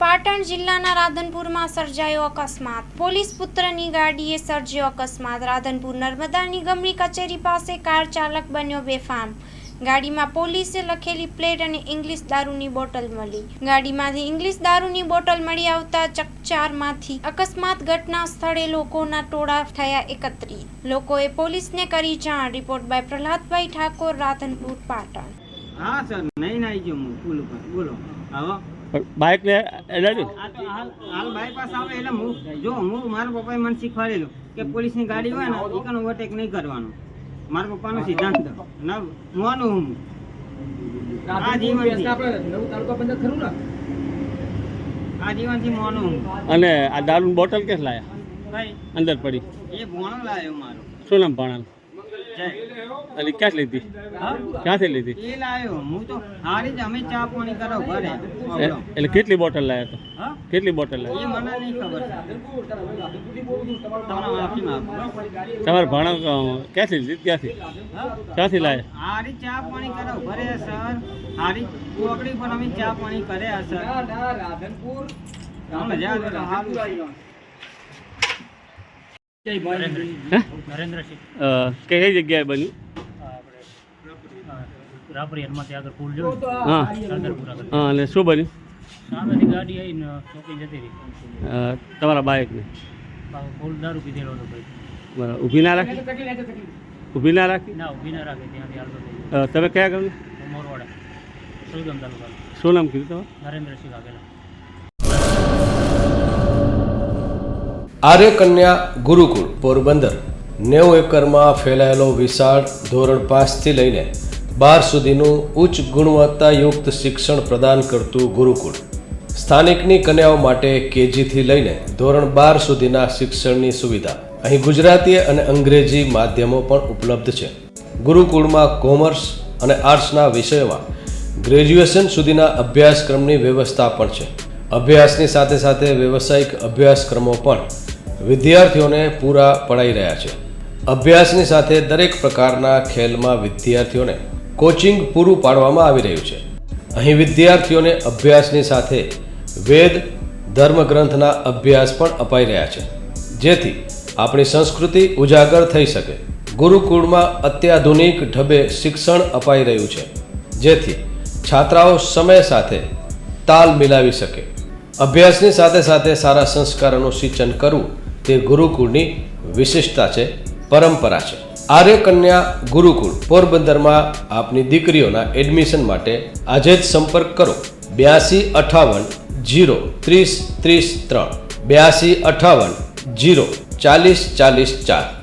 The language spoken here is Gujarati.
પાટણ જિલ્લાના રાધનપુરમાં સર્જાયો અકસ્માત. પોલીસ પુત્રની ગાડીએ સર્જ્યો અકસ્માત. રાધનપુર નર્મદા નિગમની કચેરી પાસે કાર ચાલક બન્યો બેફામ. ગાડીમાં પોલીસે લખેલી પ્લેટ અને ઇંગ્લિશ દારૂની બોટલ મળી. ગાડીમાંથી ઇંગ્લિશ દારૂની બોટલ મળી આવતા ચકચારમાંથી અકસ્માત ઘટના સ્થળે લોકોના ટોળા થયા એકત્રિત. લોકોએ પોલીસને કરી જાણ. Report by Prahladbhai Thakor, Radhanpur, Patan. હા સર, નહીં આવી ગયો હું પુલ ઉપર. બોલો હવે બાઇક ને એડાડ્યું હાલ બાયપાસ આવે એટલે હું મારા પપ્પાએ મને શીખવાડેલું કે પોલીસની ગાડી હોય ને એકાનો ઓવરટેક નહીં કરવાનો. મારા પપ્પાનો સિદ્ધાંત ના મોનું હું આ જીવનથી મોનું હું. અને આ દારૂની બોટલ કે લાયા ભાઈ અંદર પડી એ ભોણો લાવ્યો મારો. શું નામ ભણાલ જય. અને ક્યાં લીધી હા? ક્યાંથી લીધી એ લાવ્યો હું તો હારી જ અમે ચા પાણી કરો ઘરે. એટલે કેટલી બોટલ લાયા તો હા, કેટલી બોટલ એ લાયા મને નહીં ખબર. તમને માફી માંગુ. તમારે ભણા ક્યાંથી લીધી ક્યાંથી હા? ક્યાંથી લાયા હારી ચા પાણી કરો ઘરે સર. હારી ચોકડી પર અમે ચા પાણી કર્યા સર. મજા આવે તો હારું. નરેન્દ્રસિંહ કઈ જગ્યાએ બન્યું રાપરી હનુમાનથી આગળ પુલ જો હા રાધનપુર આગળ હા અને શું બન્યું સામેથી ગાડી આવીને ચોકી જતી રહી. તમારા બાઇકને ફૂલ દારૂ પીધેલો હતો ભાઈ. બરાબર ઊભી ના રાખી ઊભી ના રાખી ના ઊભી ના રાખે ત્યાંથી હાલતો થઈ તમે કયા ગામના મોરવાડા સુલગમ તાલુકા. શું નામ કીધું તમારે નરેન્દ્રસિંહ વાઘેલા. આર્ય કન્યા ગુરુકુળ પોરબંદર 90 એકરમાં ફેલાયેલો વિશાળ ધોરણ 5 થી લઈને 12 સુધીનું ઉચ્ચ ગુણવત્તાયુક્ત શિક્ષણ પ્રદાન કરતું ગુરુકુળ. સ્થાનિકની કન્યાઓ માટે કેજી થી લઈને ધોરણ 12 સુધીના શિક્ષણની સુવિધા. અહીં ગુજરાતી અને અંગ્રેજી માધ્યમો પણ ઉપલબ્ધ છે. ગુરુકુળમાં કોમર્સ અને આર્ટ્સના વિષયોમાં ગ્રેજ્યુએશન સુધીના અભ્યાસક્રમની વ્યવસ્થા પણ છે. અભ્યાસની સાથે સાથે વ્યવસાયિક અભ્યાસક્રમો પણ વિદ્યાર્થીઓને પૂરા પડાઈ રહ્યા છે. અભ્યાસની સાથે દરેક પ્રકારના ખેલમાં વિદ્યાર્થીઓને કોચિંગ પૂરું પાડવામાં આવી રહ્યું છે. અહીં વિદ્યાર્થીઓને અભ્યાસની સાથે વેદ ધર્મગ્રંથના અભ્યાસ પણ અપાઈ રહ્યા છે, જેથી આપણી સંસ્કૃતિ ઉજાગર થઈ શકે. ગુરુકુળમાં અત્યાધુનિક ઢબે શિક્ષણ અપાઈ રહ્યું છે, જેથી છાત્રાઓ સમય સાથે તાલ મિલાવી શકે. અભ્યાસની સાથે સાથે સારા સંસ્કારોનું સિંચન કરવું તે ગુરુકુળની વિશિષ્ટતા છે, પરંપરા છે. આર્ય કન્યા ગુરુકુળ પોરબંદરમાં આપની દીકરીઓના એડમિશન માટે આજે જ સંપર્ક કરો 8258 030 33 8258 040 44.